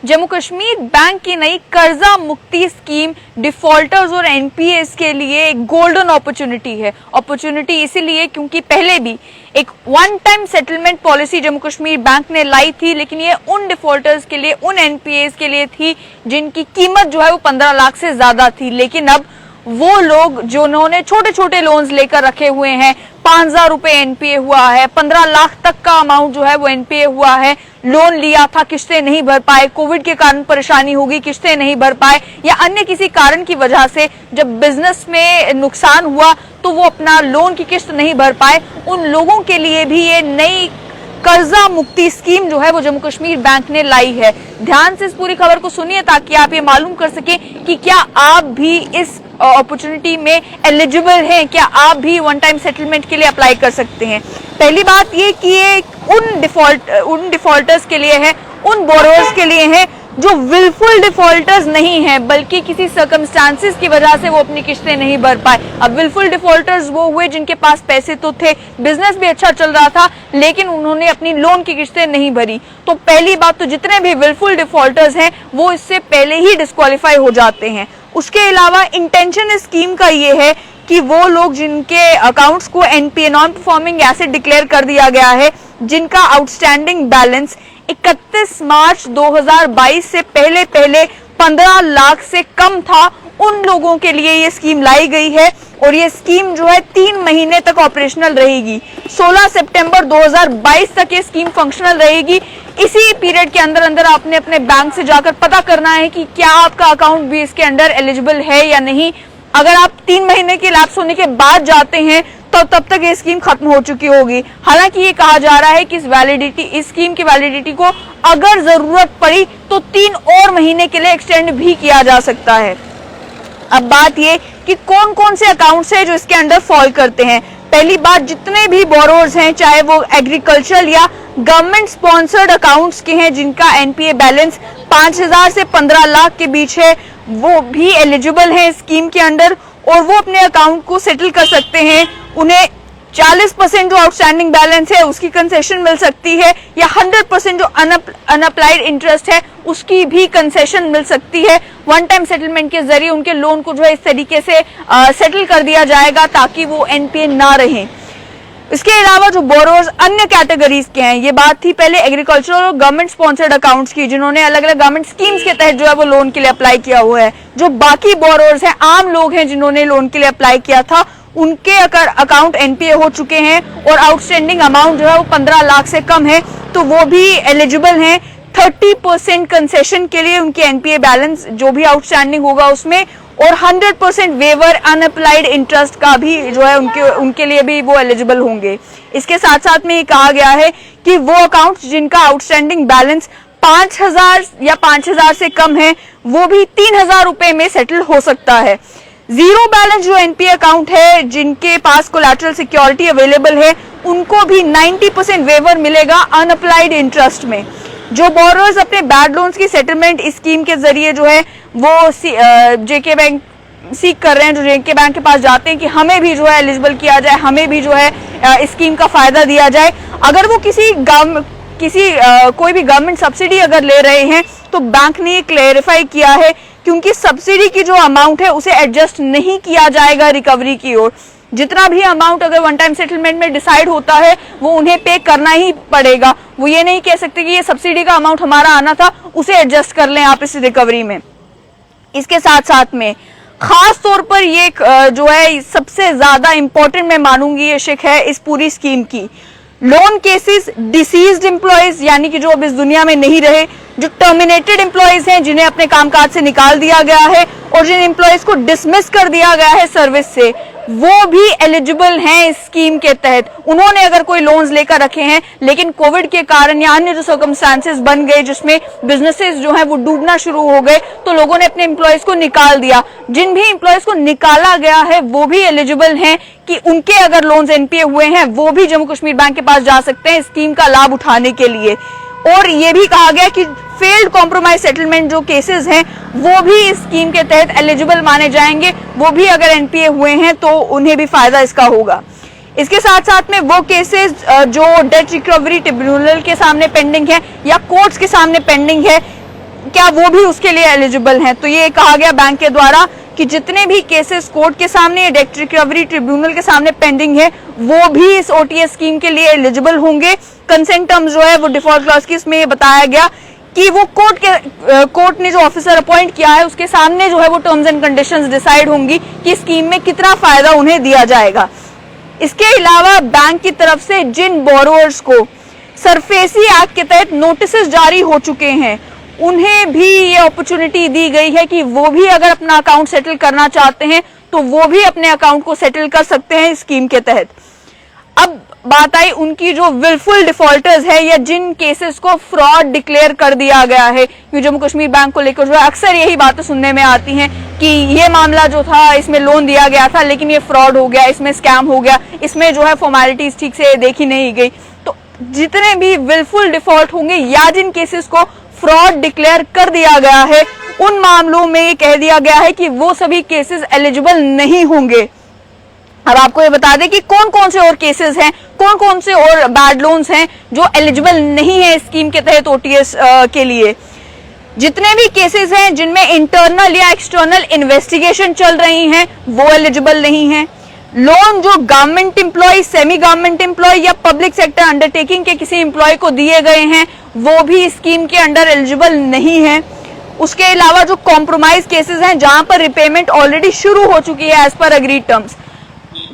Jammu Kashmir bank की नई कर्जा मुक्ति स्कीम डिफॉल्टर्स और एनपीएस के लिए एक गोल्डन अपॉर्चुनिटी है। अपॉर्चुनिटी इसीलिए क्योंकि पहले भी एक one time settlement policy Jammu Kashmir bank ने लाई थी, लेकिन ये उन डिफॉल्टर्स के लिए, उन एनपीएस के लिए थी जिनकी कीमत जो है वो 15 लाख से ज्यादा थी। लेकिन अब वो लोग जिन्होंने छोटे छोटे लोन्स लेकर रखे हुए हैं, 5,000 रुपए एनपीए हुआ है, 15 लाख तक का अमाउंट जो है वो एनपीए हुआ है, लोन लिया था, किस्तें नहीं भर पाए, कोविड के कारण परेशानी होगी, किस्तें नहीं भर पाए, या अन्य किसी कारण की वजह से जब बिजनेस में नुकसान हुआ तो वो अपना लोन की किस्त नहीं भर पाए, उन लोगों के लिए भी ये नई कर्जा मुक्ति स्कीम जो है वो जम्मू कश्मीर बैंक ने लाई है। ध्यान से इस पूरी खबर को सुनिए ताकि आप ये मालूम कर सके कि क्या आप भी इस अपॉर्चुनिटी में एलिजिबल हैं, क्या आप भी वन टाइम सेटलमेंट के लिए अप्लाई कर सकते हैं। पहली बात ये कि ये उन डिफॉल्टर्स के लिए है, उन बोरोअर्स के लिए है जो विलफुल डिफॉल्टर्स नहीं है, बल्कि किसी सर्कमस्टांसेस की वजह से वो अपनी किस्तें नहीं भर पाए। अब विलफुल डिफॉल्टर्स वो हुए जिनके पास पैसे तो थे, बिजनेस भी अच्छा चल रहा था, लेकिन उन्होंने अपनी लोन की किस्तें नहीं भरी। तो पहली बात तो जितने भी विलफुल डिफॉल्टर्स हैं वो इससे पहले ही डिस्क्वालीफाई हो जाते हैं। उसके अलावा इंटेंशन इस स्कीम का ये है कि वो लोग जिनके अकाउंट्स को NPA, non performing asset declare कर दिया गया है, जिनका आउटस्टैंडिंग बैलेंस 31 मार्च 2022 से पहले 15 लाख से कम था, उन लोगों के लिए ये स्कीम लाई गई है। और ये स्कीम जो है 3 महीने तक ऑपरेशनल रहेगी। 16 सितंबर 2022 तक ये स्कीम फंक्शनल रहेगी। इसी पीरियड के अंदर अंदर आपने अपने बैंक से जाकर पता करना है कि क्या आपका अकाउंट भी इसके अंडर एलिजिबल है या नहीं। अगर आप 3 महीने के लैप्स होने के बाद जाते हैं तो तब तक ये स्कीम खत्म हो चुकी होगी। हालांकि ये कहा जा रहा है कि इस स्कीम की वैलिडिटी को अगर जरूरत पड़ी तो 3 और महीने के लिए एक्सटेंड भी किया जा सकता है। अब बात ये कि कौन कौन से अकाउंट्स हैं जो इसके अंडर फॉल करते हैं। पहली बात, जितने भी बोरोअर्स हैं, चाहे वो एग्रीकल्चरल या गवर्नमेंट स्पॉन्सर्ड अकाउंट्स के हैं जिनका एनपीए बैलेंस 5,000 से 15 लाख के बीच है, वो भी एलिजिबल हैं स्कीम के अंडर और वो अपने अकाउंट को सेटल कर सकते हैं। उन्हें 40% जो आउटस्टैंडिंग बैलेंस है उसकी कंसेशन मिल सकती है, या 100% जो अनअप्लाइड इंटरेस्ट है उसकी भी कंसेशन मिल सकती है। वन टाइम सेटलमेंट के जरिए उनके लोन को जो है इस तरीके से सेटल कर दिया जाएगा ताकि वो एनपीए ना रहे। इसके अलावा जो बोरोअर्स अन्य कैटेगरीज के हैं, ये बात थी पहले एग्रीकल्चरल और गवर्नमेंट स्पॉन्सर्ड अकाउंट्स की, जिन्होंने अलग अलग गवर्नमेंट स्कीम्स के तहत जो है वो लोन के लिए अप्लाई किया हुआ है। जो बाकी बोरोअर्स हैं, आम लोग हैं जिन्होंने लोन के लिए अप्लाई किया था, उनके अगर अकाउंट एनपीए हो चुके हैं और आउटस्टैंडिंग अमाउंट जो है वो 15 लाख से कम है तो वो भी एलिजिबल हैं 30% कंसेशन के लिए उनके एनपीए बैलेंस जो भी आउटस्टैंडिंग होगा उसमें, और 100% वेवर अनअप्लाइड इंटरेस्ट का भी जो है उनके लिए भी वो एलिजिबल होंगे। इसके साथ साथ में ये कहा गया है कि वो अकाउंट्स जिनका आउटस्टैंडिंग बैलेंस 5,000 या 5,000 से कम है वो भी 3,000 रुपए में सेटल हो सकता है। जीरो बैलेंस जो एनपीए अकाउंट है, जिनके पास कोलैटरल सिक्योरिटी अवेलेबल है, उनको भी 90% वेवर मिलेगा अनअप्लाइड इंटरेस्ट में। जो बोरोअर्स अपने बैड लोन्स की सेटलमेंट इस स्कीम के जरिए जो है वो जेके बैंक सीख कर रहे हैं, जो जेके बैंक के पास जाते हैं कि हमें भी जो है एलिजिबल किया जाए, हमें भी जो है इस स्कीम का फायदा दिया जाए। अगर वो कोई भी गवर्नमेंट सब्सिडी अगर ले रहे हैं तो बैंक ने ये क्लेरिफाई किया है, क्योंकि सब्सिडी की जो अमाउंट है उसे एडजस्ट नहीं किया जाएगा रिकवरी की ओर। जितना भी अमाउंट अगर वन टाइम सेटलमेंट में डिसाइड होता है वो उन्हें पे करना ही पड़ेगा। वो ये नहीं कह सकते कि ये सब्सिडी का अमाउंट हमारा आना था, उसे एडजस्ट कर लें आप इस रिकवरी में। इसके साथ साथ में खास तौर पर ये जो है सबसे ज्यादा इंपॉर्टेंट मैं मानूंगी ये शिक है इस पूरी स्कीम की, लोन केसेस डिसीज्ड एम्प्लॉयज, यानी कि जो अब इस दुनिया में नहीं रहे, जो टर्मिनेटेड एम्प्लॉयज हैं जिन्हें अपने कामकाज से निकाल दिया गया है और जिन एम्प्लॉयज को डिसमिस कर दिया गया है सर्विस से, वो भी एलिजिबल हैं इस स्कीम के तहत। उन्होंने अगर कोई लोन्स लेकर रखे हैं लेकिन कोविड के कारण या अन्य जो सर्कमस्टांसेस बन गए जिसमें बिजनेसेस जो हैं वो डूबना शुरू हो गए तो लोगों ने अपने एम्प्लॉयज को निकाल दिया, जिन भी एम्प्लॉयज को निकाला गया है वो भी एलिजिबल हैं कि उनके अगर लोन्स एनपीए हुए हैं वो भी जम्मू कश्मीर बैंक के पास जा सकते हैं स्कीम का लाभ उठाने के लिए। और ये भी कहा गया कि फेल्ड कॉम्प्रोमाइज सेटलमेंट जो केसेस हैं वो भी इस स्कीम के तहत एलिजिबल माने जाएंगे, वो भी अगर एनपीए हुए हैं तो उन्हें भी फायदा इसका होगा। इसके साथ साथ में वो केसेस जो डेट रिकवरी ट्रिब्यूनल के सामने पेंडिंग है या कोर्ट्स के सामने पेंडिंग है, क्या वो भी उसके लिए एलिजिबल हैं? तो ये कहा गया बैंक के द्वारा कि जितने भी केसेस कोर्ट के सामने, डेट रिकवरी ट्रिब्यूनल के सामने पेंडिंग है, वो भी इस ओटीएस स्कीम के लिए एलिजिबल होंगे। कंसेंट टर्म्स जो है वो डिफॉल्ट क्लॉज की इसमें बताया गया कि वो कोर्ट ने जो ऑफिसर अपॉइंट किया है उसके सामने जो है वो टर्म्स एंड कंडीशंस डिसाइड होंगी कि स्कीम में कितना फायदा उन्हें दिया जाएगा। इसके अलावा बैंक की तरफ से जिन बोरोअर्स को सरफेसी एक्ट के तहत नोटिस जारी हो चुके हैं, उन्हें भी ये अपॉर्चुनिटी दी गई है कि वो भी अगर अपना अकाउंट सेटल करना चाहते हैं तो वो भी अपने अकाउंट को सेटल कर सकते हैं इस स्कीम के तहत। अब बात आई उनकी जो विलफुल डिफॉल्टर्स है या जिन केसेस को फ्रॉड डिक्लेयर कर दिया गया है, क्योंकि जम्मू कश्मीर बैंक को लेकर जो है अक्सर यही बातें सुनने में आती हैं कि ये मामला जो था इसमें लोन दिया गया था लेकिन ये फ्रॉड हो गया, इसमें स्कैम हो गया, इसमें जो है फॉर्मेलिटीज ठीक से देखी नहीं गई। तो जितने भी विलफुल डिफॉल्ट होंगे या जिन केसेस को फ्रॉड डिक्लेयर कर दिया गया है, उन मामलों में ये कह दिया गया है कि वो सभी केसेस एलिजिबल नहीं होंगे। अब आपको ये बता दें कि कौन कौन से और केसेस हैं, कौन कौन से और बैड लोन्स हैं जो एलिजिबल नहीं है स्कीम के तहत ओटीएस के लिए। जितने भी केसेस हैं जिनमें इंटरनल या एक्सटर्नल इन्वेस्टिगेशन चल रही हैं, वो एलिजिबल नहीं है। लोन जो government employ, semi government employ या पब्लिक सेक्टर अंडरटेकिंग के किसी एम्प्लॉय को दिए गए हैं, वो भी स्कीम के अंडर एलिजिबल नहीं है। उसके अलावा जो कॉम्प्रोमाइज केसेस हैं जहां पर रिपेमेंट ऑलरेडी शुरू हो चुकी है as per agreed terms,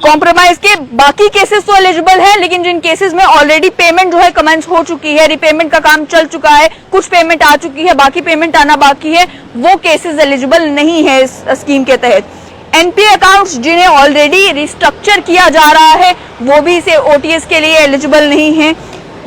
compromise के बाकी केसेस तो एलिजिबल है, लेकिन जिन केसेस में ऑलरेडी पेमेंट जो है कमेंस हो चुकी है, रिपेमेंट का काम चल चुका है, कुछ पेमेंट आ चुकी है, बाकी पेमेंट आना बाकी है, वो केसेस एलिजिबल नहीं है इस स्कीम के तहत। एनपीए अकाउंट्स जिन्हें ऑलरेडी रिस्ट्रक्चर किया जा रहा है, वो भी इसे ओटीएस के लिए एलिजिबल नहीं है।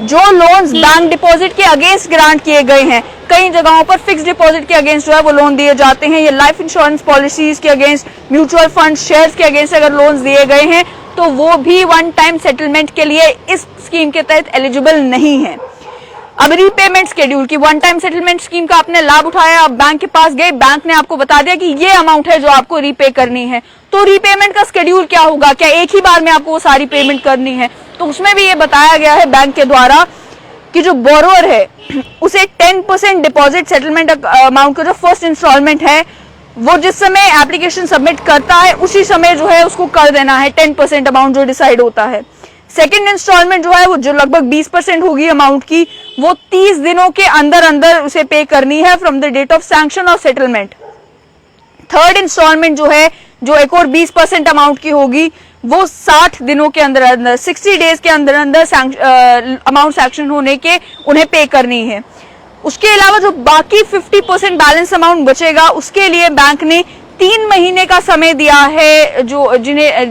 जो लोन्स बैंक डिपॉजिट के अगेंस्ट ग्रांट किए गए हैं, कई जगहों पर फिक्स डिपॉजिट के अगेंस्ट जो है वो लोन दिए जाते हैं, या लाइफ इंश्योरेंस पॉलिसीज के अगेंस्ट, म्यूचुअल फंड शेयर्स के अगेंस्ट अगर लोन्स दिए गए हैं तो वो भी वन टाइम सेटलमेंट के लिए इस स्कीम के तहत एलिजिबल नहीं है। अब रीपेमेंट शेड्यूल की वन टाइम सेटलमेंट स्कीम का आपने लाभ उठाया, आप बैंक के पास गए, बैंक ने आपको बता दिया कि ये अमाउंट है जो आपको रीपे करनी है, तो रीपेमेंट का शेड्यूल क्या होगा? क्या एक ही बार में आपको वो सारी पेमेंट करनी है? तो उसमें भी ये बताया गया है बैंक के द्वारा कि जो बोरोअर है उसे 10% डिपॉजिट सेटलमेंट अमाउंट का जो फर्स्ट इंस्टॉलमेंट है वो जिस समय एप्लीकेशन सबमिट करता है उसी समय जो है उसको कर देना है, 10% अमाउंट जो डिसाइड होता है। सेकेंड इंस्टॉलमेंट जो है वो जो लगभग 20% होगी अमाउंट की, वो 30 दिनों के अंदर अंदर उसे पे करनी है from the date of sanction और सेटलमेंट। थर्ड इंस्टॉलमेंट जो है, जो एक और 20% अमाउंट की होगी, वो 60 दिनों के अंदर अंदर 60 डेज के अंदर अंदर अमाउंट सैंक्शन होने के उन्हें पे करनी है। उसके अलावा जो बाकी 50% बैलेंस अमाउंट बचेगा उसके लिए बैंक ने 3 महीने का समय दिया है जो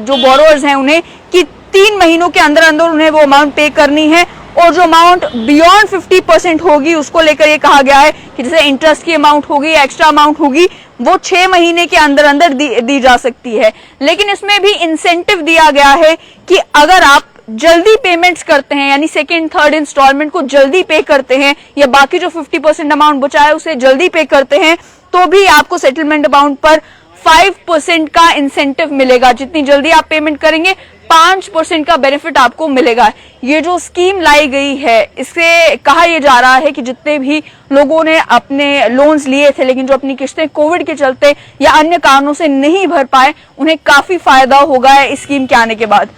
बोरोअर्स हैं उन्हें, कि 3 महीनों के अंदर अंदर उन्हें वो अमाउंट पे करनी है। और जो अमाउंट बियॉन्ड 50% होगी उसको लेकर ये कहा गया है कि जैसे इंटरेस्ट की अमाउंट होगी या एक्स्ट्रा अमाउंट होगी वो 6 महीने के अंदर अंदर दी जा सकती है। लेकिन इसमें भी इंसेंटिव दिया गया है कि अगर आप जल्दी पेमेंट्स करते हैं, यानी सेकेंड थर्ड इंस्टॉलमेंट को जल्दी पे करते हैं, या बाकी जो 50% अमाउंट बचा है उसे जल्दी पे करते हैं, तो भी आपको सेटलमेंट अमाउंट पर 5% का इंसेंटिव मिलेगा। जितनी जल्दी आप पेमेंट करेंगे 5% का बेनिफिट आपको मिलेगा। ये जो स्कीम लाई गई है इससे कहा यह जा रहा है कि जितने भी लोगों ने अपने लोन्स लिए थे लेकिन जो अपनी किस्तें कोविड के चलते या अन्य कारणों से नहीं भर पाए, उन्हें काफी फायदा होगा इस स्कीम के आने के बाद।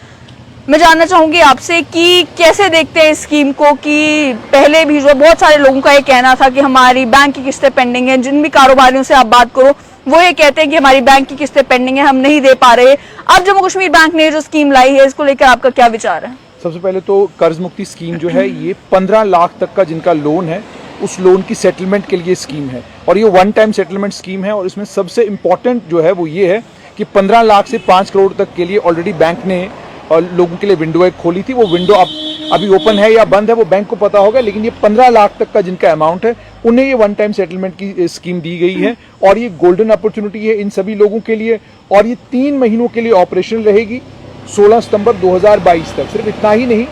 मैं जानना चाहूंगी आपसे कि कैसे देखते हैं इस स्कीम को, कि पहले भी जो बहुत सारे लोगों का ये कहना था कि हमारी बैंक की किस्तें पेंडिंग है, जिन भी कारोबारियों से आप बात करो वो ये कहते हैं कि हमारी बैंक की किस्तें पेंडिंग है, हम नहीं दे पा रहे। अब जम्मू कश्मीर बैंक ने जो स्कीम लाई है इसको लेकर आपका क्या विचार है? सबसे पहले तो कर्ज मुक्ति स्कीम जो है ये 15 लाख तक का जिनका लोन है उस लोन की सेटलमेंट के लिए स्कीम है, और ये वन टाइम सेटलमेंट स्कीम है। और इसमें सबसे इम्पोर्टेंट जो है वो ये है कि 15 लाख से 5 करोड़ तक के लिए ऑलरेडी बैंक ने और लोगों के लिए विंडो एक खोली थी। वो विंडो अभी ओपन है या बंद है वो बैंक को पता होगा, लेकिन ये 15 लाख तक का जिनका अमाउंट है उन्हें ये वन टाइम सेटलमेंट की स्कीम दी गई है, और ये गोल्डन अपॉर्चुनिटी है इन सभी लोगों के लिए। और ये 3 महीनों के लिए ऑपरेशन रहेगी 16 सितंबर 2022 तक। सिर्फ इतना ही नहीं,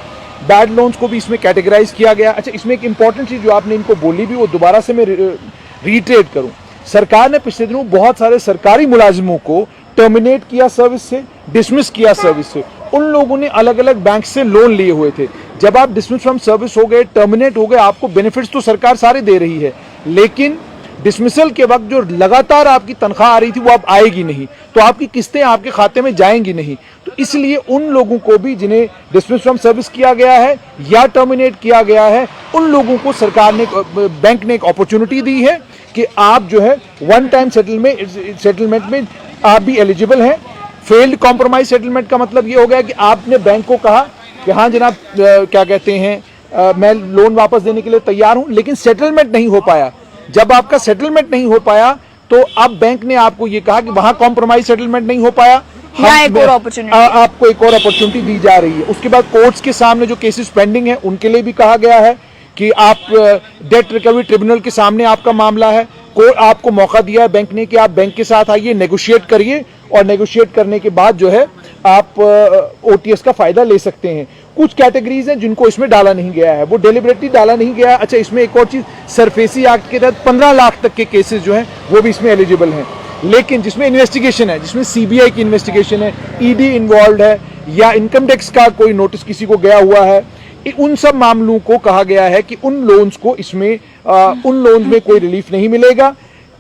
बैड लोन्स को भी इसमें कैटेगराइज किया गया। अच्छा, इसमें एक इंपॉर्टेंट चीज जो आपने इनको बोली भी वो दोबारा से मैं रीट्रेट करूं, सरकार ने पिछले दिनों बहुत सारे सरकारी मुलाजिमों को टर्मिनेट किया सर्विस से, डिसमिस किया सर्विस से। उन लोगों ने अलग अलग बैंक से लोन लिए हुए थे। जब आप डिसमिस फ्रॉम सर्विस हो गए, टर्मिनेट हो गए, आपको बेनिफिट्स तो सरकार सारे दे रही है, लेकिन डिसमिसल के वक्त जो लगातार आपकी तनख्वाह आ रही थी वो अब आएगी नहीं, तो आपकी किस्तें आपके खाते में जाएंगी नहीं। तो इसलिए उन लोगों को भी जिन्हें डिसमिस फ्रॉम सर्विस किया गया है या टर्मिनेट किया गया है, उन लोगों को सरकार ने, बैंक ने एक अपॉर्चुनिटी दी है कि आप जो है वन टाइम सेटलमेंट में आप भी एलिजिबल हैं। फेल्ड कॉम्प्रोमाइज सेटलमेंट का मतलब ये हो गया कि आपने बैंक को कहा कि हाँ जनाब, क्या कहते हैं, मैं लोन वापस देने के लिए तैयार हूं, लेकिन सेटलमेंट नहीं हो पाया। जब आपका सेटलमेंट नहीं हो पाया तो अब बैंक ने आपको ये कहा कि वहां कॉम्प्रोमाइज सेटलमेंट नहीं हो पाया, एक और अपॉर्चुनिटी, आपको एक और अपॉर्चुनिटी दी जा रही है। उसके बाद कोर्ट्स के सामने जो केसेस पेंडिंग है उनके लिए भी कहा गया है कि आप डेट रिकवरी ट्रिब्यूनल के सामने आपका मामला है, आपको मौका दिया है बैंक ने कि आप बैंक के साथ आइए, नेगोशिएट करिए, और नेगोशिएट करने के बाद जो है आप ओटीएस का फायदा ले सकते हैं। कुछ कैटेगरीज हैं जिनको इसमें डाला नहीं गया है, वो डेलिबरेटली डाला नहीं गया। अच्छा, इसमें एक और चीज, सरफेसी एक्ट के तहत 15 लाख तक के केसेस जो हैं वो भी इसमें एलिजिबल हैं, लेकिन जिसमें इन्वेस्टिगेशन है, जिसमें सीबीआई की इन्वेस्टिगेशन है, ईडी इन्वॉल्व है, या इनकम टैक्स का कोई नोटिस किसी को गया हुआ है, उन सब मामलों को कहा गया है कि उन लोन्स को इसमें उन लोन्स में कोई रिलीफ नहीं मिलेगा।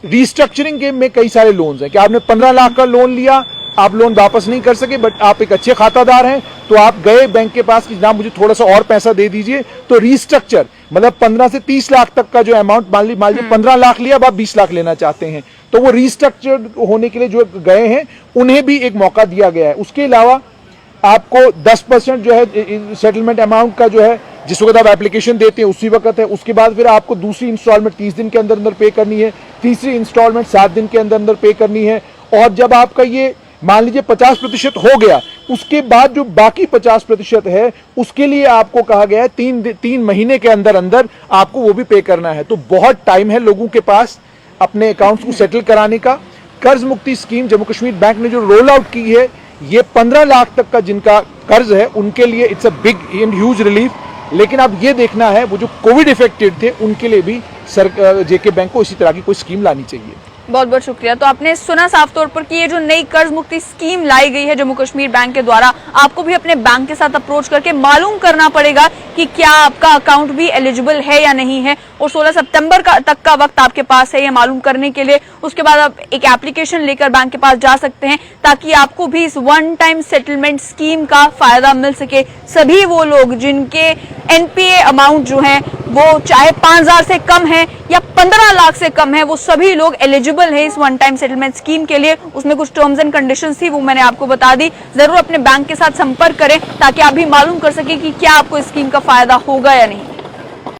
रिस्ट्रक्चरिंग के में कई सारे लोन्स हैं कि आपने 15 लाख का लोन लिया, आप लोन वापस नहीं कर सके, बट आप एक अच्छे खातादार हैं, तो आप गए बैंक के पास कि जनाब मुझे थोड़ा सा और पैसा दे दीजिए, तो रिस्ट्रक्चर मतलब 15 से 30 लाख तक का जो अमाउंट, मान लीजिए 15 लाख लिया, अब आप 20 लाख लेना चाहते हैं, तो वो रिस्ट्रक्चर होने के लिए जो गए हैं उन्हें भी एक मौका दिया गया है। उसके अलावा आपको 10% जो है सेटलमेंट अमाउंट का जो है, जिस वक्त आप एप्लीकेशन देते हैं उसी वक्त है, उसके बाद फिर आपको दूसरी इंस्टॉलमेंट 30 दिन के अंदर अंदर पे करनी है, तीसरी इंस्टॉलमेंट 7 दिन के अंदर अंदर पे करनी है, और जब आपका ये मान लीजिए 50% हो गया, उसके बाद जो बाकी 50% है उसके लिए आपको कहा गया है 3 महीने के अंदर अंदर आपको वो भी पे करना है। तो बहुत टाइम है लोगों के पास अपने अकाउंट्स को सेटल कराने का। कर्ज मुक्ति स्कीम जम्मू कश्मीर बैंक ने जो रोल आउट की है, ये 15 लाख तक का जिनका कर्ज है उनके लिए it's a big and huge relief. लेकिन अब ये देखना है वो जो कोविड इफेक्टेड थे उनके लिए भी जेके बैंक को इसी तरह की कोई स्कीम लानी चाहिए। बहुत बहुत शुक्रिया। तो आपने सुना साफ तौर पर कि ये जो नई कर्ज मुक्ति स्कीम लाई गई है जम्मू कश्मीर बैंक के द्वारा, आपको भी अपने बैंक के साथ अप्रोच करके मालूम करना पड़ेगा कि क्या आपका अकाउंट भी एलिजिबल है या नहीं है, और 16 सितंबर तक का वक्त आपके पास है ये मालूम करने के लिए। उसके बाद आप एक एप्लीकेशन लेकर बैंक के पास जा सकते हैं ताकि आपको भी इस वन टाइम सेटलमेंट स्कीम का फायदा मिल सके। सभी वो लोग जिनके एनपीए अमाउंट जो है वो चाहे 5,000 से कम है या 15 लाख से कम है, वो सभी लोग एलिजिबल है इस वन टाइम सेटलमेंट स्कीम के लिए। उसमें कुछ टर्म्स एंड कंडीशंस थी, वो मैंने आपको बता दी। जरूर अपने बैंक के साथ संपर्क करें ताकि आप भी मालूम कर सके कि क्या आपको इस स्कीम का फायदा होगा या नहीं।